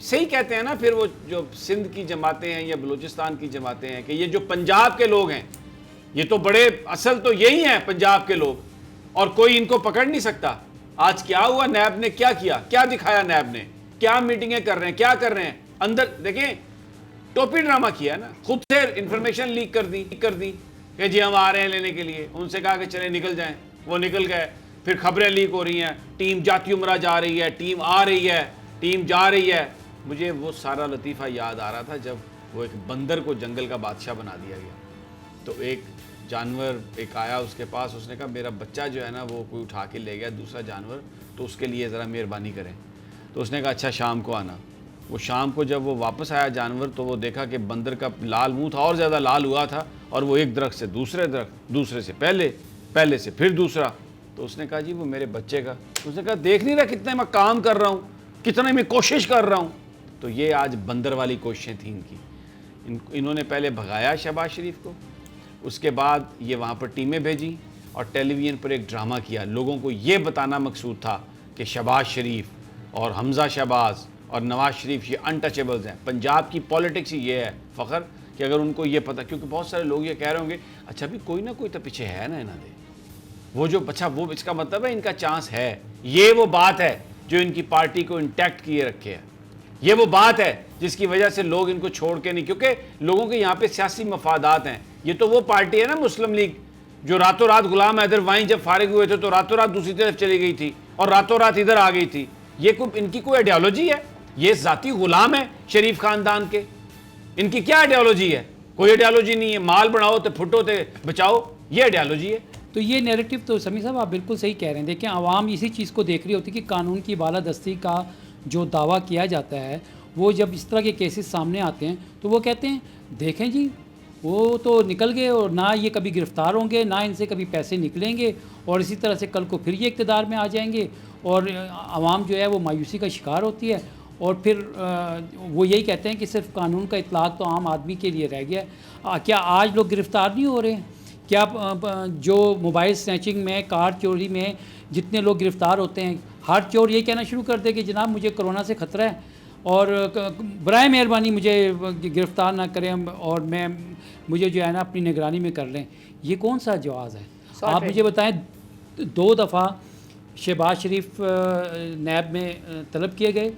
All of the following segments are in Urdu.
صحیح کہتے ہیں نا پھر وہ جو سندھ کی جماعتیں ہیں یا بلوچستان کی جماعتیں ہیں کہ یہ جو پنجاب کے لوگ ہیں یہ تو بڑے اصل تو یہی ہیں پنجاب کے لوگ اور کوئی ان کو پکڑ نہیں سکتا. آج کیا ہوا, نیب نے کیا کیا, کیا دکھایا نیب نے, کیا میٹنگیں کر رہے ہیں, کیا کر رہے ہیں اندر دیکھیں. ٹوپی ڈرامہ کیا نا, خود سے انفارمیشن لیک کر دی کہ جی ہم آ رہے ہیں لینے کے لیے. ان سے کہا کہ چلے نکل جائیں, وہ نکل گئے. پھر خبریں لیک ہو رہی ہیں, ٹیم جاتی عمرہ جا رہی ہے, ٹیم آ رہی ہے, ٹیم جا رہی ہے. مجھے وہ سارا لطیفہ یاد آ رہا تھا جب وہ ایک بندر کو جنگل کا بادشاہ بنا دیا گیا. تو ایک جانور ایک آیا اس کے پاس, اس نے کہا میرا بچہ جو ہے نا وہ کوئی اٹھا کے لے گیا دوسرا جانور, تو اس کے لیے ذرا مہربانی کریں. تو اس نے کہا اچھا شام کو آنا. وہ شام کو جب وہ واپس آیا جانور تو وہ دیکھا کہ بندر کا لال منہ تھا, اور زیادہ لال ہوا تھا, اور وہ ایک درخت سے دوسرے درخت, دوسرے سے پہلے سے پھر دوسرا. تو اس نے کہا جی وہ میرے بچے کا. اس نے کہا دیکھ نہیں رہا کتنے میں کام کر رہا ہوں, کتنے میں کوشش کر رہا ہوں. تو یہ آج بندر والی کوششیں تھیں ان کی. انہوں نے پہلے بھگایا شہباز شریف کو, اس کے بعد یہ وہاں پر ٹیمیں بھیجی اور ٹیلی ویژن پر ایک ڈرامہ کیا. لوگوں کو یہ بتانا مقصود تھا کہ شہباز شریف اور حمزہ شہباز اور نواز شریف یہ انٹچیبلز ہیں. پنجاب کی پالیٹکس یہ ہے فخر کہ اگر ان کو یہ پتہ, کیونکہ بہت سارے لوگ یہ کہہ رہے ہوں گے اچھا بھی کوئی نہ کوئی تو پیچھے ہے نا انہوں نے, وہ جو اچھا وہ اس کا مطلب ہے ان کا چانس ہے. یہ وہ بات ہے جو ان کی پارٹی کو انٹیکٹ کیے رکھے ہے. یہ وہ بات ہے جس کی وجہ سے لوگ ان کو چھوڑ کے نہیں, کیونکہ لوگوں کے یہاں پہ سیاسی مفادات ہیں. یہ تو وہ پارٹی ہے نا مسلم لیگ جو راتوں رات غلام حیدر وائیں جب فارغ ہوئے تھے تو راتوں رات دوسری طرف چلی گئی تھی اور راتوں رات ادھر آ گئی تھی. یہ ان کی کوئی آئیڈیالوجی ہے؟ یہ ذاتی غلام ہے شریف خاندان کے. ان کی کیا آئیڈیالوجی ہے؟ کوئی آئیڈیالوجی نہیں ہے. مال بڑھاؤ تو پھٹو تے بچاؤ, یہ آئیڈیالوجی ہے. تو یہ نیریٹو تو سمیع صاحب آپ بالکل صحیح کہہ رہے ہیں. دیکھیں عوام اسی چیز کو دیکھ رہی ہوتی ہے کہ قانون کی بالادستی کا جو دعویٰ کیا جاتا ہے وہ جب اس طرح کے کیسز سامنے آتے ہیں تو وہ کہتے ہیں دیکھیں جی وہ تو نکل گئے اور نہ یہ کبھی گرفتار ہوں گے, نہ ان سے کبھی پیسے نکلیں گے, اور اسی طرح سے کل کو پھر یہ اقتدار میں آ جائیں گے اور عوام جو ہے وہ مایوسی کا شکار ہوتی ہے. اور پھر وہ یہی کہتے ہیں کہ صرف قانون کا اطلاق تو عام آدمی کے لیے رہ گیا. کیا آج لوگ گرفتار نہیں ہو رہے ہیں؟ کیا جو موبائل سنیچنگ میں, کار چوری میں جتنے لوگ گرفتار ہوتے ہیں, ہر چور یہ کہنا شروع کر دے کہ جناب مجھے کرونا سے خطرہ ہے اور برائے مہربانی مجھے گرفتار نہ کریں اور مجھے جو ہے نا اپنی نگرانی میں کر لیں. یہ کون سا جواز ہے؟ آپ مجھے بتائیں. 2 دفعہ شہباز شریف نیب میں طلب کیے گئے,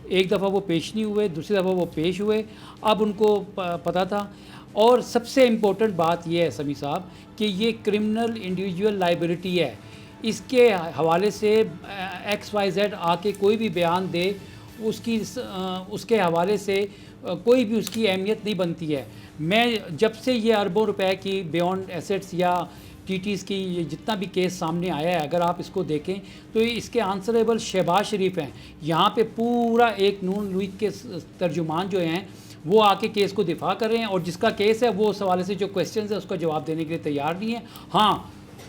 ایک دفعہ وہ پیش نہیں ہوئے, دوسری دفعہ وہ پیش ہوئے. اب ان کو پتہ تھا. اور سب سے امپورٹنٹ بات یہ ہے سمیع صاحب کہ یہ کرمنل انڈیویجول لائبلٹی ہے. اس کے حوالے سے ایکس وائی زیڈ آ کے کوئی بھی بیان دے, اس کے حوالے سے کوئی بھی اس کی اہمیت نہیں بنتی ہے. میں جب سے یہ اربوں روپے کی بیونڈ ایسٹس یا ٹی ٹیز کی یہ جتنا بھی کیس سامنے آیا ہے, اگر آپ اس کو دیکھیں تو اس کے آنسریبل شہباز شریف ہیں. یہاں پہ پورا ایک نون لیگ کے ترجمان جو ہیں وہ آ کے کیس کو دفاع کر رہے ہیں, اور جس کا کیس ہے وہ اس حوالے سے جو کویسچنز ہے اس کا جواب دینے کے لیے تیار نہیں ہے. ہاں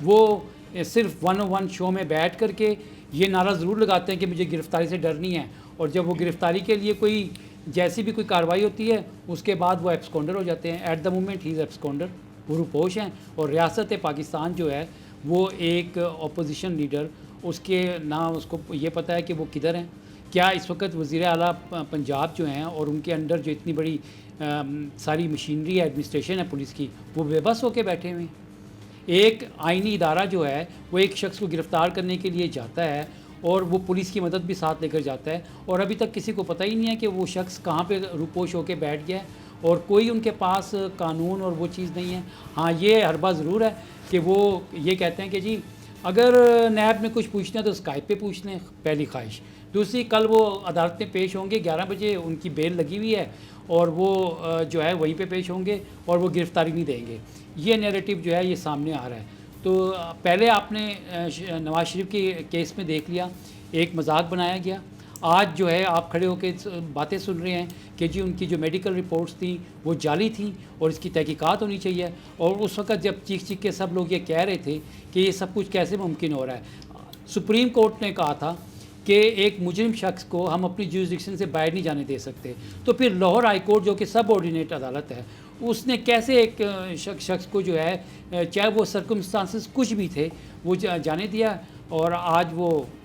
وہ صرف 101 شو میں بیٹھ کر کے یہ نعرہ ضرور لگاتے ہیں کہ مجھے گرفتاری سے ڈر نہیں ہے, اور جب وہ گرفتاری کے لیے کوئی جیسی بھی کوئی کارروائی ہوتی ہے اس کے بعد وہ ایبسکونڈر ہو جاتے ہیں. ایٹ دا مومنٹ ہی از ایبسکونڈر, وہ روپوش ہیں. اور ریاست پاکستان جو ہے وہ ایک اپوزیشن لیڈر, اس کے نہ اس کو یہ پتہ ہے کہ وہ کدھر ہیں. کیا اس وقت وزیر اعلیٰ پنجاب جو ہیں اور ان کے انڈر جو اتنی بڑی ساری مشینری ہے, ایڈمنسٹریشن ہے پولیس کی, وہ بے بس ہو کے بیٹھے ہوئے ہیں؟ ایک آئینی ادارہ جو ہے وہ ایک شخص کو گرفتار کرنے کے لیے جاتا ہے اور وہ پولیس کی مدد بھی ساتھ لے کر جاتا ہے, اور ابھی تک کسی کو پتہ ہی نہیں ہے کہ وہ شخص کہاں پہ روپوش ہو کے بیٹھ گیا ہے, اور کوئی ان کے پاس قانون اور وہ چیز نہیں ہے. ہاں یہ حربہ ضرور ہے کہ وہ یہ کہتے ہیں کہ جی اگر نیب میں کچھ پوچھنا ہے تو اسکائپ پہ پوچھ لیں, پہلی خواہش. دوسری, کل وہ عدالت میں پیش ہوں گے 11 بجے, ان کی بیل لگی ہوئی ہے اور وہ جو ہے وہیں پہ پیش ہوں گے اور وہ گرفتاری نہیں دیں گے. یہ نیریٹو جو ہے یہ سامنے آ رہا ہے. تو پہلے آپ نے نواز شریف کے کیس میں دیکھ لیا, ایک مذاق بنایا گیا. آج جو ہے آپ کھڑے ہو کے باتیں سن رہے ہیں کہ جی ان کی جو میڈیکل رپورٹس تھیں وہ جعلی تھیں اور اس کی تحقیقات ہونی چاہیے. اور اس وقت جب چیخ کے سب لوگ یہ کہہ رہے تھے کہ یہ سب کچھ کیسے ممکن ہو رہا ہے, سپریم کورٹ نے کہا تھا کہ ایک مجرم شخص کو ہم اپنی جیورسڈکشن سے باہر نہیں جانے دے سکتے. تو پھر لاہور ہائی کورٹ جو کہ سب آرڈینیٹ عدالت ہے, اس نے کیسے ایک شخص کو جو ہے چاہے وہ سرکمسٹانسز کچھ بھی تھے وہ جانے دیا, اور آج وہ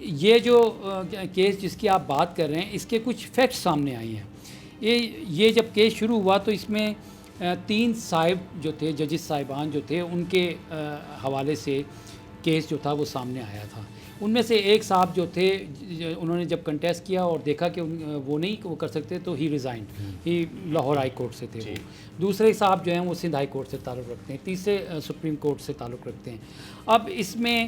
یہ جو کیس جس کی آپ بات کر رہے ہیں اس کے کچھ فیکٹس سامنے آئے ہیں. یہ جب کیس شروع ہوا تو اس میں 3 صاحب جو تھے، ججز صاحبان جو تھے، ان کے حوالے سے کیس جو تھا وہ سامنے آیا تھا. ان میں سے ایک صاحب جو تھے انہوں نے جب کنٹیسٹ کیا اور دیکھا کہ وہ نہیں وہ کر سکتے تو ہی ریزائنڈ. ہی لاہور ہائی کورٹ سے تھے وہ. دوسرے صاحب جو ہیں وہ سندھ ہائی کورٹ سے تعلق رکھتے ہیں. تیسرے سپریم کورٹ سے تعلق رکھتے ہیں. اب اس میں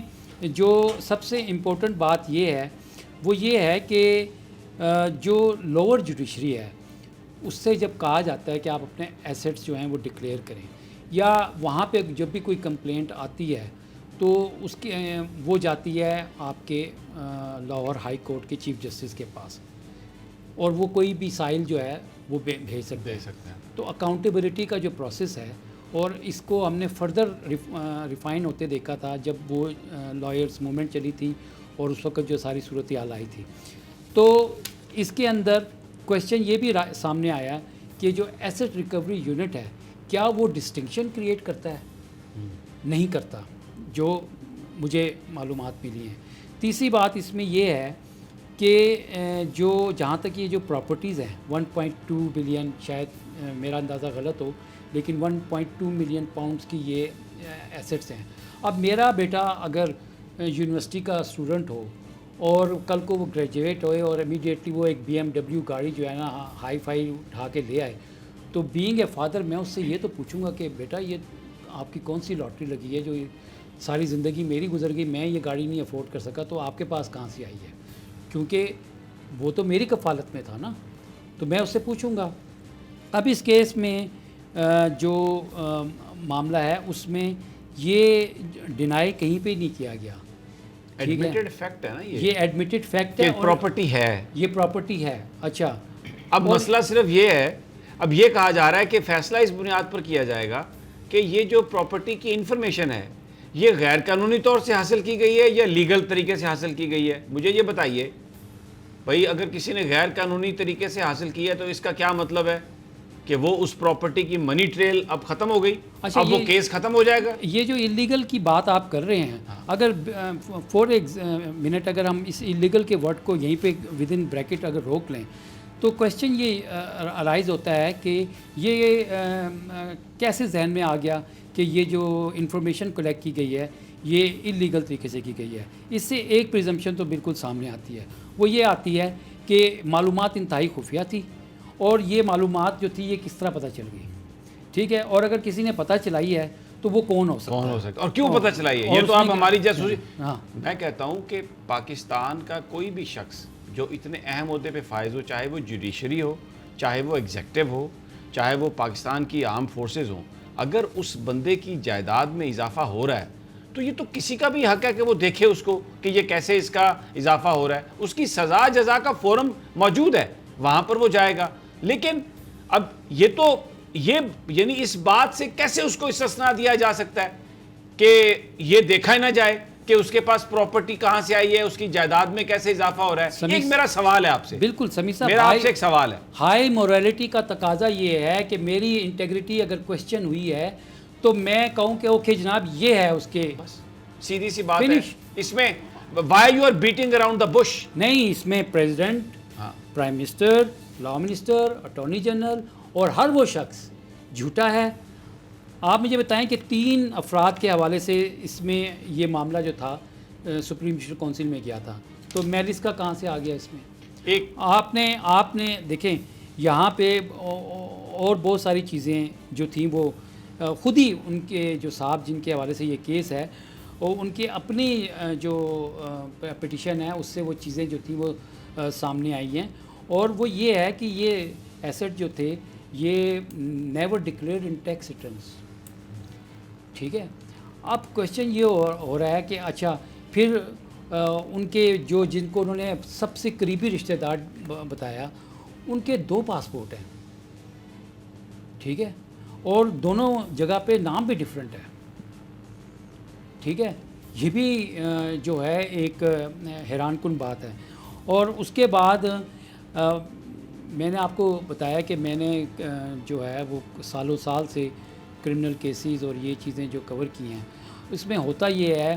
جو سب سے امپورٹنٹ بات یہ ہے وہ یہ ہے کہ جو لوور جوڈیشری ہے اس سے جب کہا جاتا ہے کہ آپ اپنے ایسیٹس جو ہیں وہ ڈکلیئر کریں، یا وہاں پہ جب بھی کوئی کمپلینٹ آتی ہے تو اس کے وہ جاتی ہے آپ کے لاہور ہائی کورٹ کے چیف جسٹس کے پاس، اور وہ کوئی بھی سائل جو ہے وہ بھیج سکتے ہیں. تو اکاؤنٹیبلٹی کا جو پروسیس ہے، اور اس کو ہم نے فردر ریفائن ہوتے دیکھا تھا جب وہ لائرز موومنٹ چلی تھی اور اس وقت جو ساری صورتحال آئی تھی. تو اس کے اندر کویشچن یہ بھی سامنے آیا کہ جو ایسٹ ریکوری یونٹ ہے کیا وہ ڈسٹنکشن کریٹ کرتا ہے؟ نہیں کرتا، جو مجھے معلومات ملی ہیں. تیسری بات اس میں یہ ہے کہ جو جہاں تک یہ جو پراپرٹیز ہیں 1.2 بلین، شاید میرا اندازہ غلط ہو لیکن 1.2 ملین پاؤنڈز کی یہ ایسٹس ہیں. اب میرا بیٹا اگر یونیورسٹی کا اسٹوڈنٹ ہو اور کل کو وہ گریجویٹ ہوئے اور امیڈیٹلی وہ ایک BMW گاڑی جو ہے نا ہائی فائی اٹھا کے لے آئے، تو بینگ اے فادر میں اس سے یہ تو پوچھوں گا کہ بیٹا یہ آپ کی کون سی لاٹری لگی ہے جو ساری زندگی میری گزر گئی، میں یہ گاڑی نہیں افورڈ کر سکا، تو آپ کے پاس کہاں سے آئی ہے؟ کیونکہ وہ تو میری کفالت میں تھا نا، تو میں اس سے پوچھوں گا. اب اس کیس میں جو معاملہ ہے اس میں یہ ڈینائی کہیں پہ نہیں کیا گیا. ایڈمیٹڈ فیکٹ ہے نا یہ ایڈمیٹڈ فیکٹ ہے، پراپرٹی ہے، یہ پراپرٹی ہے. اچھا، اب مسئلہ صرف یہ ہے، اب یہ کہا جا رہا ہے کہ فیصلہ اس بنیاد پر کیا جائے گا کہ یہ جو پراپرٹی کی انفارمیشن ہے یہ غیر قانونی طور سے حاصل کی گئی ہے یا لیگل طریقے سے حاصل کی گئی ہے. مجھے یہ بتائیے بھائی، اگر کسی نے غیر قانونی طریقے سے حاصل کی ہے تو اس کا کیا مطلب ہے کہ وہ اس پراپرٹی کی منی ٹریل اب ختم ہو گئی، اب وہ کیس ختم ہو جائے گا. یہ جو انلیگل کی بات آپ کر رہے ہیں، اگر فور منٹ اگر ہم اس انلیگل کے ورڈ کو یہیں پہ ود ان بریکٹ اگر روک لیں تو کویشچن یہ ارائز ہوتا ہے کہ یہ کیسے ذہن میں آ گیا کہ یہ جو انفارمیشن کلیکٹ کی گئی ہے یہ انلیگل طریقے سے کی گئی ہے. اس سے ایک پریزمپشن تو بالکل سامنے آتی ہے، وہ یہ آتی ہے کہ معلومات انتہائی خفیہ تھی، اور یہ معلومات جو تھی یہ کس طرح پتہ چل گئی. ٹھیک ہے، اور اگر کسی نے پتہ چلائی ہے تو وہ کون ہو سکتا ہے اور کیوں پتہ چلائی ہے؟ یہ تو آپ ہماری جاسوسی. ہاں، میں کہتا ہوں کہ پاکستان کا کوئی بھی شخص جو اتنے اہم عہدے پہ فائز ہو، چاہے وہ جوڈیشری ہو، چاہے وہ ایگزیکٹو ہو، چاہے وہ پاکستان کی آرم فورسز ہوں، اگر اس بندے کی جائیداد میں اضافہ ہو رہا ہے تو یہ تو کسی کا بھی حق ہے کہ وہ دیکھے اس کو کہ یہ کیسے اس کا اضافہ ہو رہا ہے. اس کی سزا جزا کا فورم موجود ہے، وہاں پر وہ جائے گا. لیکن اب یہ تو یعنی اس بات سے کیسے اس کو استثناء دیا جا سکتا ہے کہ یہ دیکھا ہی نہ جائے کہ اس کے پاس پراپرٹی کہاں سے آئی ہے، اس کی جائیداد میں کیسے اضافہ ہو رہا ہے. ایک میرا سوال ہے آپ سے. بالکل سمیع صاحب، میرا آپ سے ایک سوال ہے. ہائی موریلٹی کا تقاضا یہ ہے کہ میری انٹیگریٹی اگر کویشچن ہوئی ہے تو میں کہوں کہ اوکے جناب یہ ہے اس کے. سیدھی سی بات ہے. اس میں why you are beating around the bush? نہیں، اس میں president, prime minister, law minister, attorney general اور ہر وہ شخص جھوٹا ہے. آپ مجھے بتائیں کہ 3 افراد کے حوالے سے اس میں یہ معاملہ جو تھا سپریم جوڈیشل کونسل میں گیا تھا، تو میلس کا کہاں سے آ گیا اس میں؟ ایک آپ نے دیکھیں یہاں پہ اور بہت ساری چیزیں جو تھیں وہ خود ہی ان کے جو صاحب جن کے حوالے سے یہ کیس ہے اور ان کے اپنی جو پٹیشن ہے اس سے وہ چیزیں جو تھیں وہ سامنے آئی ہیں، اور وہ یہ ہے کہ یہ ایسٹ جو تھے یہ نیور ڈکلیئرڈ ان ٹیکس ریٹرنس. ٹھیک ہے، اب کویشچن یہ ہو رہا ہے کہ اچھا پھر ان کے جن کو انہوں نے سب سے قریبی رشتہ دار بتایا ان کے 2 پاسپورٹ ہیں. ٹھیک ہے، اور دونوں جگہ پہ نام بھی ڈیفرنٹ ہے. ٹھیک ہے، یہ بھی جو ہے ایک حیران کن بات ہے. اور اس کے بعد میں نے آپ کو بتایا کہ میں نے جو ہے وہ سالوں سال سے کرمنل کیسز اور یہ چیزیں جو کور کی ہیں، اس میں ہوتا یہ ہے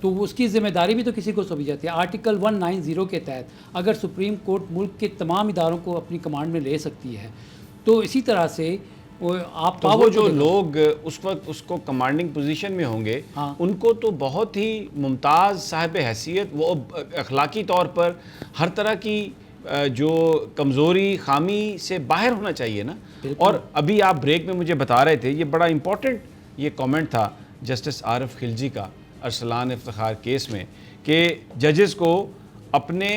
تو اس کی ذمہ داری بھی تو کسی کو سونپی جاتی ہے. آرٹیکل 190 کے تحت اگر سپریم کورٹ ملک کے تمام اداروں کو اپنی کمانڈ میں لے سکتی ہے تو اسی طرح سے آپ تو وہ جو لوگ اس وقت اس کو کمانڈنگ پوزیشن میں ہوں گے ان کو تو بہت ہی ممتاز صاحب حیثیت وہ اخلاقی طور پر ہر طرح کی جو کمزوری خامی سے باہر ہونا چاہیے نا. اور ابھی آپ بریک میں مجھے بتا رہے تھے یہ بڑا امپورٹنٹ یہ کامنٹ تھا جسٹس عارف خلجی کا ارسلان افتخار کیس میں کہ ججز کو اپنے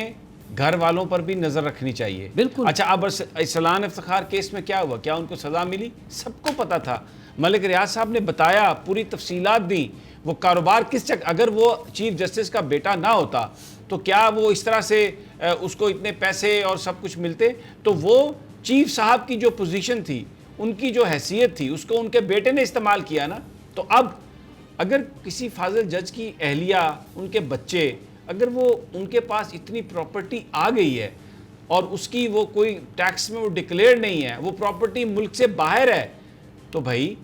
گھر والوں پر بھی نظر رکھنی چاہیے. بالکل. اچھا اب ارسلان افتخار کیس میں کیا ہوا؟ کیا ان کو سزا ملی؟ سب کو پتا تھا. ملک ریاض صاحب نے بتایا پوری تفصیلات دی وہ کاروبار کس اگر وہ چیف جسٹس کا بیٹا نہ ہوتا تو کیا وہ اس طرح سے اس کو اتنے پیسے اور سب کچھ ملتے؟ تو وہ چیف صاحب کی جو پوزیشن تھی ان کی جو حیثیت تھی اس کو ان کے بیٹے نے استعمال کیا نا. تو اب اگر کسی فاضل جج کی اہلیہ ان کے بچے اگر وہ ان کے پاس اتنی پراپرٹی آ گئی ہے اور اس کی وہ کوئی ٹیکس میں وہ ڈکلیئر نہیں ہے وہ پراپرٹی ملک سے باہر ہے تو بھائی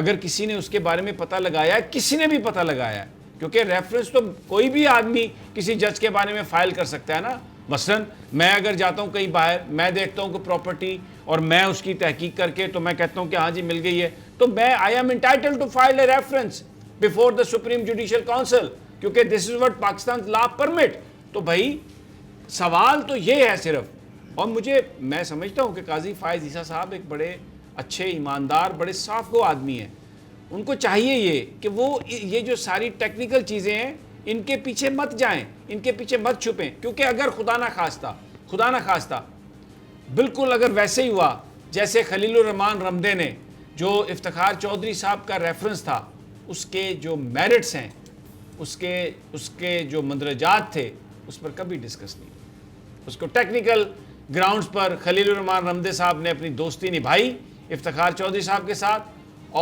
اگر کسی نے اس کے بارے میں پتہ لگایا ہے کسی نے بھی پتہ لگایا ہے کیونکہ ریفرنس تو کوئی بھی آدمی کسی جج کے بارے میں فائل کر سکتا ہے نا. مثلاً میں اگر جاتا ہوں کہیں باہر میں دیکھتا ہوں کہ پراپرٹی اور میں اس کی تحقیق کر کے تو میں کہتا ہوں کہ ہاں جی مل گئی ہے تو میں I am entitled to file a reference before the supreme judicial council کیونکہ this is what Pakistan law permit. تو بھائی سوال تو یہ ہے صرف. اور میں سمجھتا ہوں کہ قاضی فائز عیسیٰ صاحب ایک بڑے اچھے ایماندار بڑے صاف گو آدمی ہیں. ان کو چاہیے یہ کہ وہ یہ جو ساری ٹیکنیکل چیزیں ہیں ان کے پیچھے مت جائیں ان کے پیچھے مت چھپیں کیونکہ اگر خدا نہ خواستہ بالکل اگر ویسے ہی ہوا جیسے خلیل الرحمان رمدے نے جو افتخار چودھری صاحب کا ریفرنس تھا اس کے جو میرٹس ہیں اس کے جو مندرجات تھے اس پر کبھی ڈسکس نہیں. اس کو ٹیکنیکل گراؤنڈز پر خلیل الرحمان رمدے صاحب نے اپنی دوستی نبھائی افتخار چودھری صاحب کے ساتھ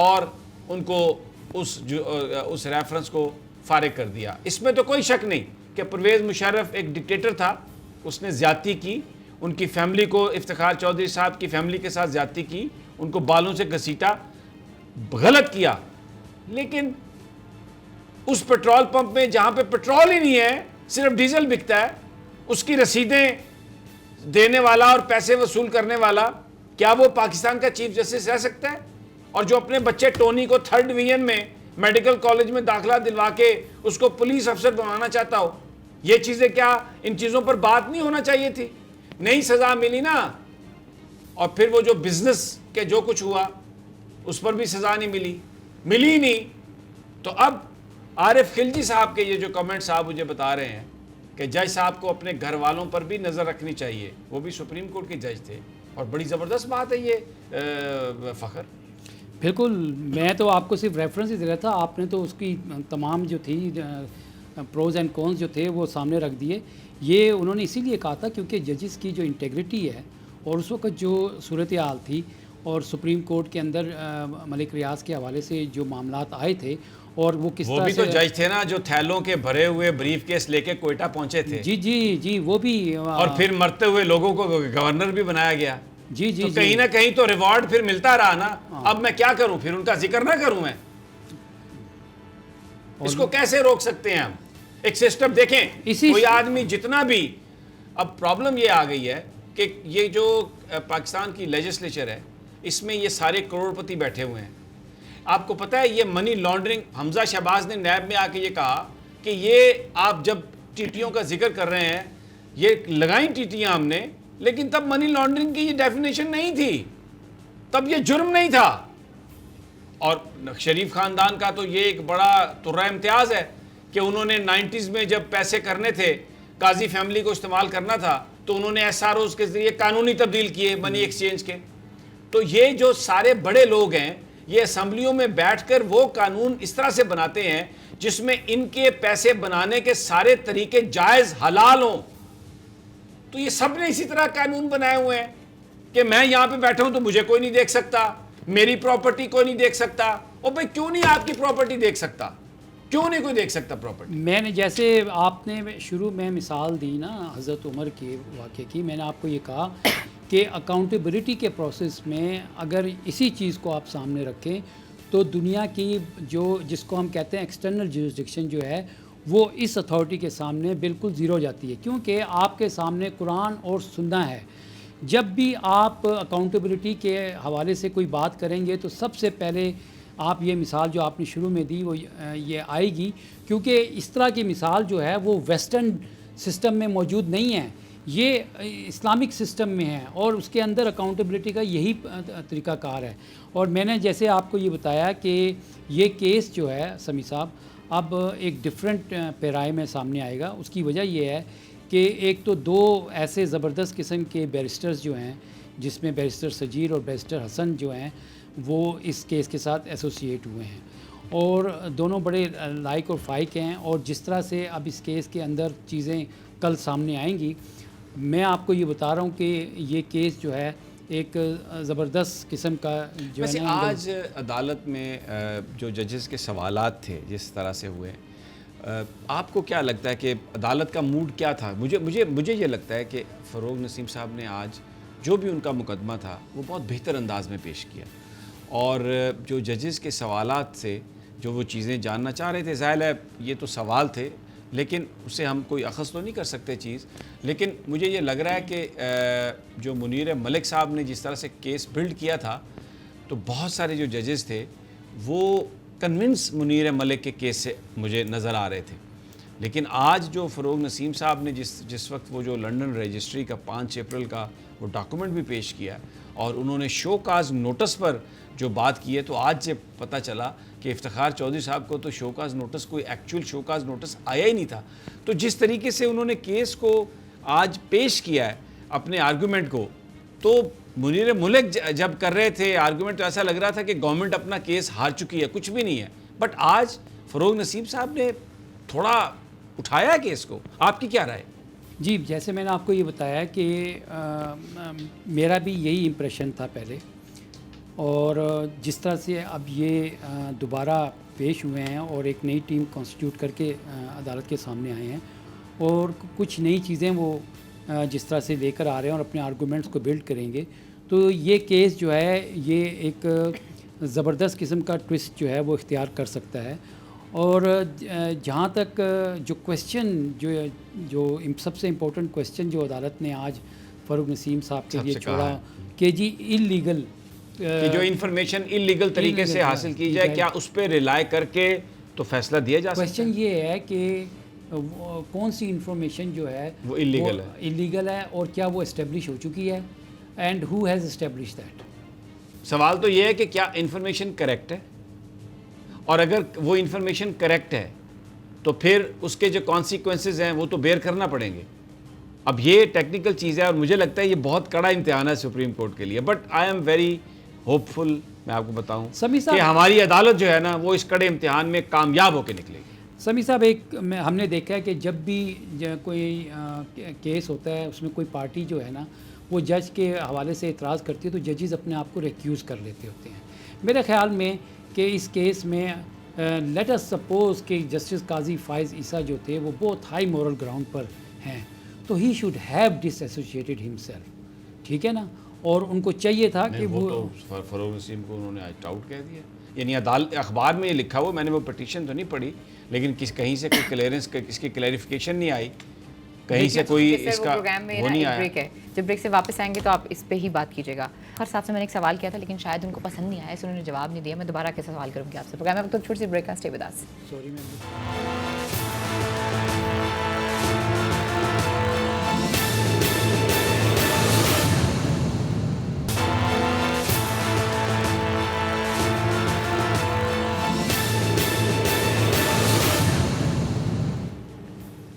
اور ان کو اس ریفرنس کو فارغ کر دیا. اس میں تو کوئی شک نہیں کہ پرویز مشرف ایک ڈکٹیٹر تھا اس نے زیادتی کی ان کی فیملی کو افتخار چودھری صاحب کی فیملی کے ساتھ زیادتی کی ان کو بالوں سے گھسیٹا غلط کیا. لیکن اس پیٹرول پمپ میں جہاں پہ پیٹرول ہی نہیں ہے صرف ڈیزل بکتا ہے اس کی رسیدیں دینے والا اور پیسے وصول کرنے والا کیا وہ پاکستان کا چیف جسٹس رہ سکتا ہے؟ اور جو اپنے بچے ٹونی کو 3rd ڈویژن میں میڈیکل کالج میں داخلہ دلوا کے اس کو پولیس افسر بنانا چاہتا ہو یہ چیزیں کیا ان چیزوں پر بات نہیں ہونا چاہیے تھی؟ نہیں سزا ملی نا. اور پھر وہ جو بزنس کے جو کچھ ہوا اس پر بھی سزا نہیں ملی نہیں. تو اب عارف خلجی صاحب کے یہ جو کمنٹ صاحب مجھے بتا رہے ہیں کہ جج صاحب کو اپنے گھر والوں پر بھی نظر رکھنی چاہیے وہ بھی سپریم کورٹ کے جج تھے اور بڑی زبردست بات ہے یہ فخر. بالکل میں تو آپ کو صرف ریفرنس ہی دے رہا تھا آپ نے تو اس کی تمام جو تھی پروز اینڈ کونز جو تھے وہ سامنے رکھ دیے. یہ انہوں نے اسی لیے کہا تھا کیونکہ ججز کی جو انٹیگریٹی ہے اور اس وقت جو صورتحال تھی اور سپریم کورٹ کے اندر ملک ریاض کے حوالے سے جو معاملات آئے تھے اور وہ کس طرح سے وہ بھی تو جج تھے نا جو تھیلوں کے بھرے ہوئے بریف کیس لے کے کوئٹہ پہنچے تھے. جی وہ بھی اور پھر مرتے ہوئے لوگوں کو گورنر بھی بنایا گیا. جی کہیں نہ کہیں تو ریوارڈ پھر ملتا رہا نا. اب میں کیا کروں پھر ان کا ذکر نہ کروں میں اس کو کیسے روک سکتے ہیں ہم؟ ایک سسٹم دیکھیں کوئی آدمی جتنا بھی اب پرابلم یہ آ گئی ہے کہ یہ جو پاکستان کی لیجسلیچر ہے اس میں یہ سارے کروڑ پتی بیٹھے ہوئے ہیں. آپ کو پتہ ہے یہ منی لانڈرنگ حمزہ شہباز نے نیب میں آ کے یہ کہا کہ یہ آپ جب ٹیٹیوں کا ذکر کر رہے ہیں یہ لگائیں ٹیٹیاں ہم نے لیکن تب منی لانڈرنگ کی یہ ڈیفینیشن نہیں تھی تب یہ جرم نہیں تھا. اور شریف خاندان کا تو یہ ایک بڑا ترہ امتیاز ہے کہ انہوں نے 90s میں جب پیسے کرنے تھے قاضی فیملی کو استعمال کرنا تھا تو انہوں نے ایس آر اوز کے ذریعے قانونی تبدیل کیے منی ایکسچینج کے. تو یہ جو سارے بڑے لوگ ہیں یہ اسمبلیوں میں بیٹھ کر وہ قانون اس طرح سے بناتے ہیں جس میں ان کے پیسے بنانے کے سارے طریقے جائز حلال ہوں. تو یہ سب نے اسی طرح قانون بنائے ہوئے ہیں کہ میں یہاں پہ بیٹھا ہوں تو مجھے کوئی نہیں دیکھ سکتا میری پراپرٹی کوئی نہیں دیکھ سکتا. اور بھائی کیوں نہیں آپ کی پراپرٹی دیکھ سکتا کیوں نہیں کوئی دیکھ سکتا پراپرٹی؟ میں نے جیسے آپ نے شروع میں مثال دی نا حضرت عمر کے واقعے کی میں نے آپ کو یہ کہا کہ اکاؤنٹیبلٹی کے پروسیس میں اگر اسی چیز کو آپ سامنے رکھیں تو دنیا کی جو جس کو ہم کہتے ہیں ایکسٹرنل جورسڈکشن جو ہے وہ اس اتھارٹی کے سامنے بالکل زیرو ہو جاتی ہے، کیونکہ آپ کے سامنے قرآن اور سننا ہے۔ جب بھی آپ اکاؤنٹیبلٹی کے حوالے سے کوئی بات کریں گے تو سب سے پہلے آپ یہ مثال جو آپ نے شروع میں دی وہ یہ آئے گی، کیونکہ اس طرح کی مثال جو ہے وہ ویسٹرن سسٹم میں موجود نہیں ہے، یہ اسلامک سسٹم میں ہے، اور اس کے اندر اکاؤنٹیبلٹی کا یہی طریقہ کار ہے۔ اور میں نے جیسے آپ کو یہ بتایا کہ یہ کیس جو ہے سمیع صاحب اب ایک ڈفرینٹ پیرائے میں سامنے آئے گا۔ اس کی وجہ یہ ہے کہ ایک تو دو ایسے زبردست قسم کے بیرسٹرز جو ہیں، جس میں بیرسٹر سجیر اور بیرسٹر حسن جو ہیں وہ اس کیس کے ساتھ ایسوسیٹ ہوئے ہیں، اور دونوں بڑے لائق اور فائق ہیں، اور جس طرح سے اب اس کیس کے اندر چیزیں کل سامنے آئیں گی، میں آپ کو یہ بتا رہا ہوں کہ یہ کیس جو ہے ایک زبردست قسم کا جو ہے ویسے نا آج عدالت میں جو ججز کے سوالات تھے جس طرح سے ہوئے، آپ کو کیا لگتا ہے کہ عدالت کا موڈ کیا تھا؟ مجھے یہ لگتا ہے کہ فروغ نسیم صاحب نے آج جو بھی ان کا مقدمہ تھا وہ بہت بہتر انداز میں پیش کیا، اور جو ججز کے سوالات سے جو وہ چیزیں جاننا چاہ رہے تھے، ظاہر ہے یہ تو سوال تھے لیکن اسے ہم کوئی اخذ تو نہیں کر سکتے چیز، لیکن مجھے یہ لگ رہا ہے کہ جو منیر ملک صاحب نے جس طرح سے کیس بلڈ کیا تھا تو بہت سارے جو ججز تھے وہ کنونس منیر ملک کے کیس سے مجھے نظر آ رہے تھے، لیکن آج جو فروغ نسیم صاحب نے جس وقت وہ جو لنڈن رجسٹری کا 5 اپریل کا وہ ڈاکومنٹ بھی پیش کیا اور انہوں نے شو کاز نوٹس پر جو بات کی ہے، تو آج سے پتہ چلا کہ افتخار چودھری صاحب کو تو شو کاز نوٹس کوئی ایکچول شو کاز نوٹس آیا ہی نہیں تھا۔ تو جس طریقے سے انہوں نے کیس کو آج پیش کیا ہے اپنے آرگومنٹ کو، تو منیر ملک جب کر رہے تھے آرگومنٹ تو ایسا لگ رہا تھا کہ گورنمنٹ اپنا کیس ہار چکی ہے، کچھ بھی نہیں ہے، بٹ آج فروغ نسیم صاحب نے تھوڑا اٹھایا کیس کو۔ آپ کی کیا رائے؟ جی، جیسے میں نے آپ کو یہ بتایا کہ میرا بھی یہی امپریشن تھا پہلے، اور جس طرح سے اب یہ دوبارہ پیش ہوئے ہیں اور ایک نئی ٹیم کانسٹیٹیوٹ کر کے عدالت کے سامنے آئے ہیں اور کچھ نئی چیزیں وہ جس طرح سے لے کر آ رہے ہیں اور اپنے آرگومنٹس کو بلڈ کریں گے، تو یہ کیس جو ہے یہ ایک زبردست قسم کا ٹوسٹ جو ہے وہ اختیار کر سکتا ہے۔ اور جہاں تک جو کویسچن جو سب سے امپورٹنٹ کویسچن جو عدالت نے آج فروغ نسیم صاحب کے لیے چھوڑا کہ جی انلیگل کہ جو انفارمیشن انلیگل طریقے سے حاصل کی جائے، کیا اس پہ ریلائی کر کے تو فیصلہ دیا جا سکتا ہے؟ کویسچن یہ ہے کہ کون سی انفارمیشن جو ہے وہ انلیگل ہے اور کیا وہ اسٹیبلش ہو چکی ہے، and who has establish that. سوال تو یہ ہے کہ کیا انفارمیشن کریکٹ ہے، اور اگر وہ انفارمیشن کریکٹ ہے تو پھر اس کے جو کانسیکوینسز ہیں وہ تو بیئر کرنا پڑیں گے۔ اب یہ ٹیکنیکل چیز ہے اور مجھے لگتا ہے یہ بہت کڑا امتحان ہے سپریم کورٹ کے لیے، but I am very hopeful, میں آپ کو بتاؤں کہ ہماری عدالت جو ہے نا وہ اس کڑے امتحان میں کامیاب ہو کے نکلے گی۔ سمیع صاحب، ہم نے دیکھا ہے کہ جب بھی کوئی کیس ہوتا ہے اس میں کوئی پارٹی جو ہے نا وہ جج کے حوالے سے اعتراض کرتی ہے تو ججز اپنے آپ کو ریکیوز کر لیتے ہوتے ہیں۔ میرے خیال میں کہ اس کیس میں لیٹ اس سپوز کہ جسٹس قاضی فائز عیسیٰ جو تھے وہ بہت ہائی مورل گراؤنڈ پر ہیں، تو he should have dissociated himself, ٹھیک ہے نا، اور ان کو چاہیے تھا کہ وہ فروغ نسیم کو انہوں نے آج آؤٹ کہہ دیا، یعنی عدالت اخبار میں یہ لکھا ہوا، میں نے وہ پٹیشن تو نہیں پڑھی لیکن کہیں سے کوئی کلیئرنس اس کی کلیریفیکیشن نہیں آئی، کہیں سے کوئی اس کا وہ نہیں آیا۔ جب بریک سے واپس آئیں گے تو آپ اس پہ ہی بات کیجیے گا۔ ہر صاحب سے میں نے ایک سوال کیا تھا لیکن شاید ان کو پسند نہیں آیا، اس انہوں نے جواب نہیں دیا، میں دوبارہ کیسے سوال کروں گی آپ سے۔ پروگرام میں وقت چھوٹی سی بریک کا، اسٹے ود اس۔ سوری میں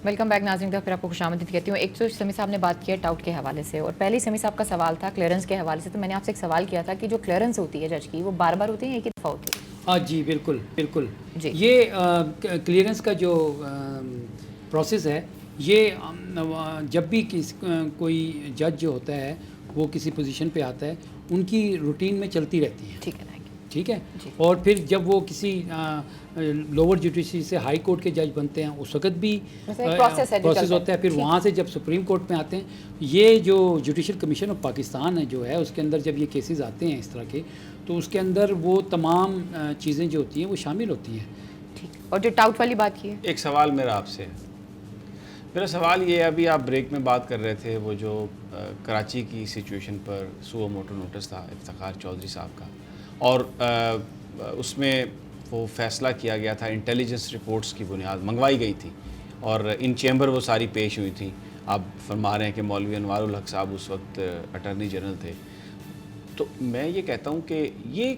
ویلکم بیک ناظرین، پھر آپ کو خوش آمدید کہتی ہوں۔ ایک تو سمیع صاحب نے بات کی ہے ٹاؤٹ کے حوالے سے، اور پہلے سمیع صاحب کا سوال تھا کلیئرنس کے حوالے سے، تو میں نے آپ سے ایک سوال کیا تھا کہ جو کلیئرنس ہوتی ہے جج کی وہ بار بار ہوتی ہے ایک ہی دفعہ ہوتی ہے؟ ہاں جی، بالکل بالکل جی۔ یہ کلیئرنس کا جو پروسیس ہے، یہ جب بھی کوئی جج جو ہوتا ہے وہ کسی پوزیشن پہ آتا ہے ان کی روٹین میں چلتی رہتی ہے، ٹھیک ہے، ٹھیک ہے، اور پھر جب وہ کسی لوور جوڈیشری سے ہائی کورٹ کے جج بنتے ہیں اس وقت بھی پروسیس ہوتا ہے، پھر وہاں سے جب سپریم کورٹ میں آتے ہیں، یہ جو جوڈیشل کمیشن آف پاکستان ہے جو ہے اس کے اندر جب یہ کیسز آتے ہیں اس طرح کے، تو اس کے اندر وہ تمام چیزیں جو ہوتی ہیں وہ شامل ہوتی ہیں، ٹھیک. اور جو ٹاؤٹ والی بات کی ہے, ایک سوال میرا آپ سے ہے. میرا سوال یہ ہے, ابھی آپ بریک میں بات کر رہے تھے وہ جو کراچی کی سچویشن پر سو موٹو نوٹس تھا افتخار چودھری صاحب کا, اور اس میں وہ فیصلہ کیا گیا تھا انٹیلیجنس رپورٹس کی بنیاد منگوائی گئی تھی, اور ان چیمبر وہ ساری پیش ہوئی تھی. آپ فرما رہے ہیں کہ مولوی انوار الحق صاحب اس وقت اٹارنی جنرل تھے. تو میں یہ کہتا ہوں کہ یہ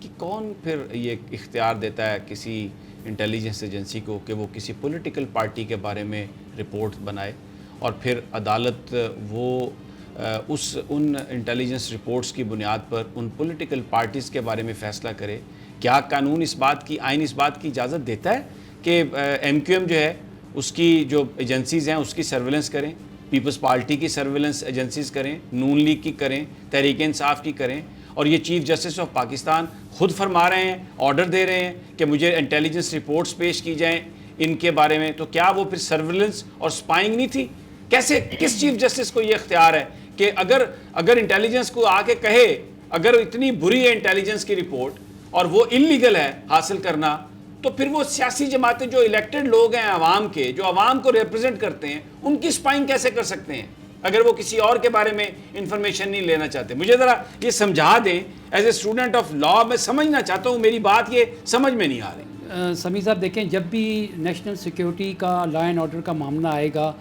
کہ کون پھر یہ اختیار دیتا ہے کسی انٹیلیجنس ایجنسی کو کہ وہ کسی پولیٹیکل پارٹی کے بارے میں رپورٹ بنائے, اور پھر عدالت وہ ان انٹیلیجنس رپورٹس کی بنیاد پر ان پولیٹیکل پارٹیز کے بارے میں فیصلہ کرے؟ کیا قانون اس بات کی, آئین اس بات کی اجازت دیتا ہے کہ ایم کیو ایم جو ہے اس کی جو ایجنسیز ہیں اس کی سرویلنس کریں, پیپلز پارٹی کی سرویلنس ایجنسیز کریں, نون لیگ کی کریں, تحریک انصاف کی کریں, اور یہ چیف جسٹس آف پاکستان خود فرما رہے ہیں, آرڈر دے رہے ہیں کہ مجھے انٹیلیجنس رپورٹس پیش کی جائیں ان کے بارے میں, تو کیا وہ پھر سرویلنس اور سپائنگ نہیں تھی؟ کیسے, کس چیف جسٹس کو یہ اختیار ہے کہ اگر انٹیلیجنس کو آ کے کہے اگر اتنی بری ہے انٹیلیجنس کی رپورٹ اور وہ انلیگل ہے حاصل کرنا, تو پھر وہ سیاسی جماعتیں جو الیکٹڈ لوگ ہیں عوام کے, جو عوام کو ریپرزینٹ کرتے ہیں, ان کی سپائنگ کیسے کر سکتے ہیں اگر وہ کسی اور کے بارے میں انفارمیشن نہیں لینا چاہتے؟ مجھے ذرا یہ سمجھا دیں, as a student of law میں سمجھنا چاہتا ہوں, میری بات یہ سمجھ میں نہیں آ رہی. سمیع صاحب دیکھیں, جب بھی نیشنل سیکیورٹی کا لا اینڈ آرڈر کا معاملہ آئے گا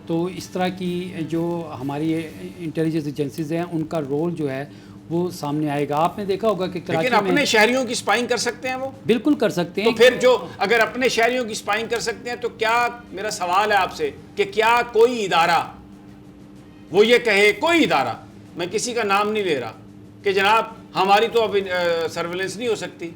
تو اس طرح کی جو ہماری انٹیلیجنس ایجنسیز ہیں ان کا رول جو ہے وہ سامنے آئے گا. آپ نے دیکھا ہوگا کہ کراچی لیکن اپنے شہریوں کی سپائنگ کر سکتے ہیں وہ؟ بالکل کر سکتے ہیں. تو پھر جو اگر اپنے شہریوں کی سپائنگ کر سکتے ہیں تو کیا, میرا سوال ہے آپ سے کہ کیا کوئی ادارہ وہ یہ کہے, کوئی ادارہ, میں کسی کا نام نہیں لے رہا, کہ جناب ہماری تو اب سرویلنس نہیں ہو سکتی,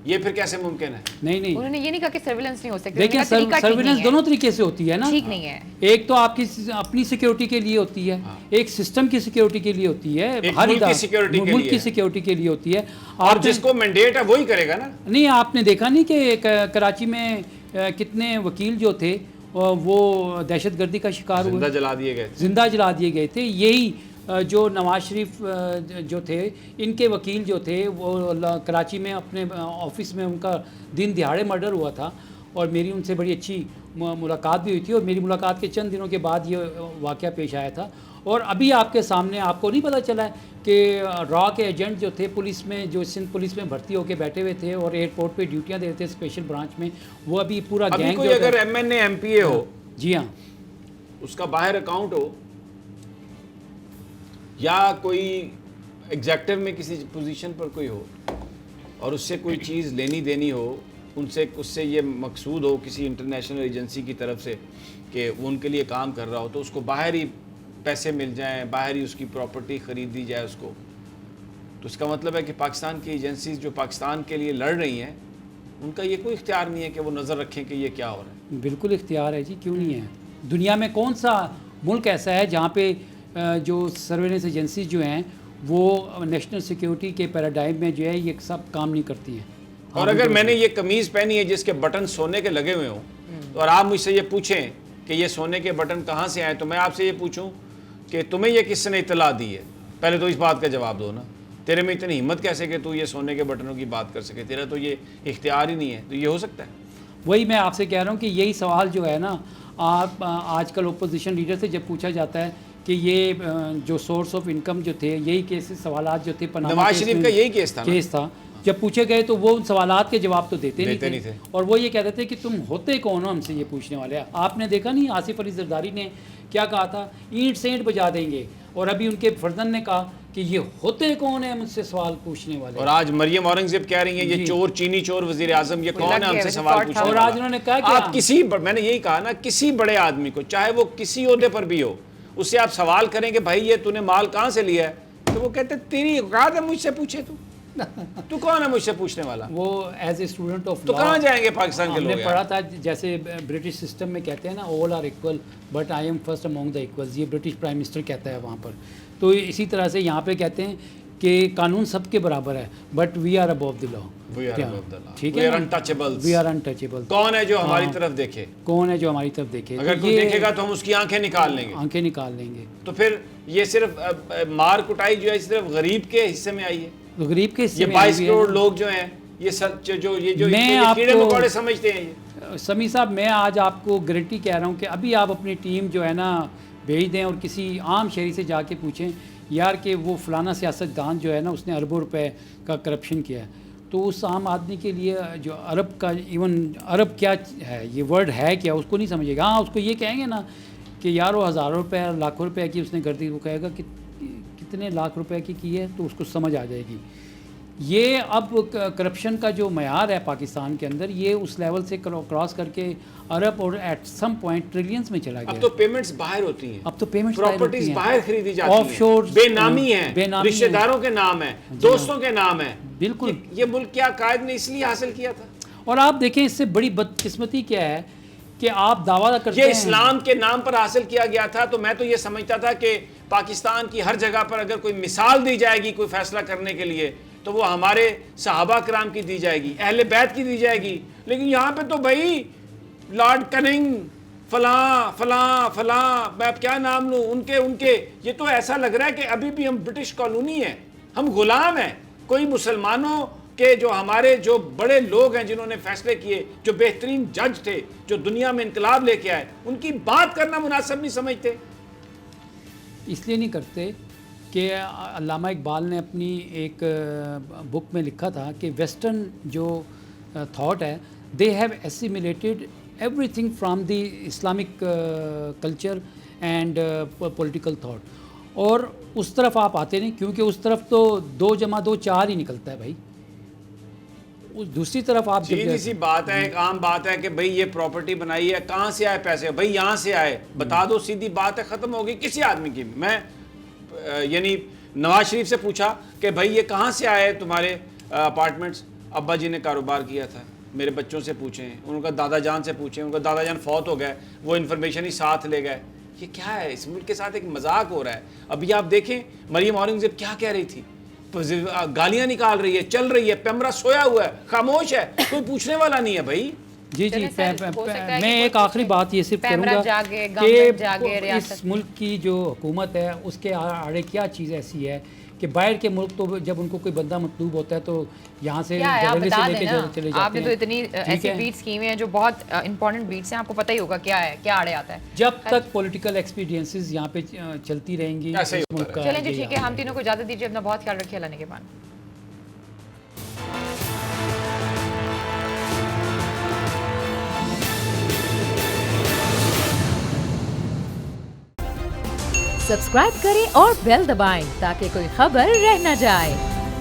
یہ پھر کیسے ممکن ہے؟ نہیں, انہوں نے یہ نہیں کہا کہ سرویلنس نہیں ہو سکتی. دیکھیں سرویلنس دونوں طریقے سے ہوتی ہے نا, ٹھیک نہیں ہے. ایک تو آپ کی اپنی سیکیورٹی کے لیے ہوتی ہے, ایک سسٹم کی سیکیورٹی کے لیے ہوتی ہے, ہر ملک کی سیکیورٹی کے لیے ہوتی ہے. اور جس کو مینڈیٹ ہے وہی کرے گا نا. نہیں, آپ نے دیکھا نہیں کہ کراچی میں کتنے وکیل جو تھے وہ دہشت گردی کا شکار ہوئے, زندہ جلا دیے گئے تھے. یہی جو نواز شریف جو تھے, ان کے وکیل جو تھے وہ کراچی میں اپنے آفس میں ان کا دن دہاڑے مرڈر ہوا تھا, اور میری ان سے بڑی اچھی ملاقات بھی ہوئی تھی, اور میری ملاقات کے چند دنوں کے بعد یہ واقعہ پیش آیا تھا. اور ابھی آپ کے سامنے, آپ کو نہیں پتہ چلا ہے کہ را کے ایجنٹ جو تھے پولیس میں, جو سندھ پولیس میں بھرتی ہو کے بیٹھے ہوئے تھے اور ایئرپورٹ پہ ڈیوٹیاں دے رہے تھے اسپیشل برانچ میں, وہ ابھی پورا گینگ کوئی اگر M N A M P A ہو, جی ہاں, اس کا باہر اکاؤنٹ ہو, یا کوئی ایگزیکٹو میں کسی پوزیشن پر کوئی ہو, اور اس سے کوئی چیز لینی دینی ہو, اس سے یہ مقصود ہو کسی انٹرنیشنل ایجنسی کی طرف سے کہ وہ ان کے لیے کام کر رہا ہو, تو اس کو باہر ہی پیسے مل جائیں, باہر ہی اس کی پراپرٹی خرید دی جائے اس کو, تو اس کا مطلب ہے کہ پاکستان کی ایجنسیز جو پاکستان کے لیے لڑ رہی ہیں ان کا یہ کوئی اختیار نہیں ہے کہ وہ نظر رکھیں کہ یہ کیا ہو رہا ہے. بالکل اختیار ہے جی, کیوں نہیں ہے. دنیا میں کون سا ملک ایسا ہے جہاں پہ جو سرویلنس ایجنسیز جو ہیں وہ نیشنل سیکیورٹی کے پیراڈائم میں جو ہے یہ سب کام نہیں کرتی ہیں. اور اگر میں نے یہ قمیض پہنی ہے جس کے بٹن سونے کے لگے ہوئے ہوں, اور آپ مجھ سے یہ پوچھیں کہ یہ سونے کے بٹن کہاں سے آئے, تو میں آپ سے یہ پوچھوں کہ تمہیں یہ کس نے اطلاع دی ہے؟ پہلے تو اس بات کا جواب دو نا. تیرے میں اتنی ہمت کیسے کہ تو یہ سونے کے بٹنوں کی بات کر سکے؟ تیرا تو یہ اختیار ہی نہیں ہے. تو یہ ہو سکتا ہے؟ وہی میں آپ سے کہہ رہا ہوں کہ یہی سوال جو ہے نا, آپ آج کل اپوزیشن لیڈر سے جب پوچھا جاتا ہے کہ یہ جو سورس آف انکم جو تھے, یہی کیسز سوالات جو تھے نواز شریف کا یہی کیس تھا, جب پوچھے گئے تو وہ ان سوالات کے جواب تو دیتے نہیں تھے, اور وہ یہ کہتے تھے کہ تم ہوتے کون ہو ہم سے یہ پوچھنے والے. آپ نے دیکھا نہیں آصف علی زرداری نے کیا کہا تھا, اینٹ سے اینٹ بجا دیں گے, اور ابھی ان کے فرزند نے کہا کہ یہ ہوتے کون ہیں مجھ سے سوال پوچھنے والے. اور آج مریم اورنگزیب کہہ رہی ہیں یہ چور, چینی چور وزیر اعظم, یہ کون ہے ہم سے سوال پوچھنے والا. اور آج انہوں نے کہا کہ آپ کسی, میں نے یہی کہا نا, کسی بڑے آدمی کو, چاہے وہ کسی عہدے پر بھی ہو, اس سے آپ سوال کریں کہ بھائی یہ تو نے مال کہاں سے لیا ہے, تو وہ کہتے تیری اوقات ہے مجھ سے پوچھے, تو کون ہے مجھ سے پوچھنے والا؟ وہ ایز اے اسٹوڈنٹ آف تو کہاں جائیں گے پاکستان کے لوگ؟ ہم نے پڑھا تھا جیسے برٹش سسٹم میں کہتے ہیں نا, all are equal but I am first among the equals, یہ برٹش پرائم منسٹر کہتا ہے وہاں پر. تو اسی طرح سے یہاں پہ کہتے ہیں کہ قانون سب کے برابر ہے بٹ وی آر ابو دی لا. ٹھیک ہے, وی آر انٹچیبل. کون ہے جو ہماری طرف دیکھے؟ کون ہے جو ہماری طرف دیکھے؟ اگر کوئی دیکھے گا تو ہم اس کی آنکھیں نکال لیں گے. آنکھیں نکال لیں گے. تو پھر یہ صرف مار کٹائی جو ہے صرف غریب کے حصے میں آئی ہے. غریب کے حصے میں 22 کروڑ لوگ جو ہیں یہ سچ جو یہ میں آپ کیڑے کو- مکوڑے سمجھتے ہیں یہ. سمیع صاحب میں آج آپ کو گارنٹی کہہ رہا ہوں کہ ابھی آپ اپنی ٹیم جو ہے نا بھیج دیں اور کسی عام شہری سے جا کے پوچھیں یار کہ وہ فلانا سیاستدان جو ہے نا اس نے اربوں روپے کا کرپشن کیا ہے، تو اس عام آدمی کے لیے جو عرب کا ایون عرب کیا ہے، یہ ورڈ ہے کیا، اس کو نہیں سمجھے گا. ہاں اس کو یہ کہیں گے نا کہ یار وہ ہزاروں روپے لاکھوں روپے کی اس نے کر دی، وہ کہے گا کہ کتنے لاکھ روپے کی ہے، تو اس کو سمجھ آ جائے گی. یہ اب کرپشن کا جو معیار ہے پاکستان کے اندر، یہ اس لیول سے کراس کر کے عرب اور ایٹ سم پوائنٹ ٹریلینز میں چلا گیا. اب تو پیمنٹس باہر ہوتی ہیں، اب تو پیمنٹس پراپرٹیز باہر خریدی جاتی آف ہیں، شور بے نامی ہیں، رشتہ داروں کے نام ہیں، دوستوں کے نام ہیں. بالکل. یہ ملک کیا قائد نے اس لیے حاصل کیا تھا. اور آپ دیکھیں اس سے بڑی بدقسمتی کیا ہے کہ آپ دعویٰ کرتے یہ ہیں اسلام کے نام پر حاصل کیا گیا تھا. تو میں تو یہ سمجھتا تھا کہ پاکستان کی ہر جگہ پر اگر کوئی مثال دی جائے گی کوئی فیصلہ کرنے کے لیے تو وہ ہمارے صحابہ کرام کی دی جائے گی، اہل بیت کی دی جائے گی. لیکن یہاں پہ تو بھائی لارڈ کننگ فلاں فلاں فلاں، میں اب کیا نام لوں ان کے. یہ تو ایسا لگ رہا ہے کہ ابھی بھی ہم برٹش کالونی ہیں، ہم غلام ہیں. کوئی مسلمانوں کے جو ہمارے جو بڑے لوگ ہیں جنہوں نے فیصلے کیے، جو بہترین جج تھے، جو دنیا میں انقلاب لے کے آئے، ان کی بات کرنا مناسب نہیں سمجھتے. اس لیے نہیں کرتے کہ علامہ اقبال نے اپنی ایک بک میں لکھا تھا کہ ویسٹرن جو تھاٹ ہے، they have assimilated everything from the Islamic culture and political thought. اور اس طرف آپ آتے نہیں، کیونکہ اس طرف تو 2 + 2 4 ہی نکلتا ہے بھائی. دوسری طرف آپ سیدھی سی بات ہے، ایک عام بات ہے کہ بھئی یہ پراپرٹی بنائی ہے، کہاں سے آئے پیسے؟ بھئی یہاں سے آئے، بتا دو، سیدھی بات ہے، ختم ہوگی. کسی آدمی کی بھی. میں یعنی نواز شریف سے پوچھا کہ بھئی یہ کہاں سے آئے تمہارے اپارٹمنٹس؟ ابا جی نے کاروبار کیا تھا. میرے بچوں سے پوچھیں، ان کا دادا جان سے پوچھیں، ان کا دادا جان فوت ہو گئے، وہ انفارمیشن ہی ساتھ لے گئے. یہ کیا ہے؟ اس ملک کے ساتھ ایک مذاق ہو رہا ہے. ابھی آپ دیکھیں مریم اورنگزیب کیا کہہ رہی تھی، گالیاں نکال رہی ہے، چل رہی ہے، پیمرا سویا ہوا ہے، خاموش ہے، کوئی پوچھنے والا نہیں ہے. بھائی جی چلیں سر، ہو سکتا ہے کہ میں ایک کوئی آخری بات یہ صرف کروں پیمرا گا جاگے، کہ گورنمنٹ جاگے، اس ریاست ملک کی جو حکومت ہے اس کے آڑے کیا چیز ایسی ہے کہ باہر کے ملک تو جب ان کو کوئی بندہ مطلوب ہوتا ہے تو یہاں سے کیا ہے آپ دہلی بتا سے لے دیں کے نا. چلے آپ جاتے نے تو ہیں. اتنی ٹھیک ایسی ہے؟ بیٹس کی ہوئی ہیں جو بہت امپورٹنٹ بیٹس ہیں، آپ کو پتہ ہی ہوگا کیا ہے، کیا آڑے آتا ہے. جب تک پولیٹیکل ایکسپیڈینسز یہاں پہ چلتی رہیں گی ایسا ہی اس ملک کا چلیں جی یہی ٹھیک ہے، حال ہم تینوں کو اجازت دیجیے، اپنا بہت خیال رکھیے. اللہ نگہبان. سبسکرائب کریں اور بیل دبائیں تاکہ کوئی خبر رہ نہ جائے.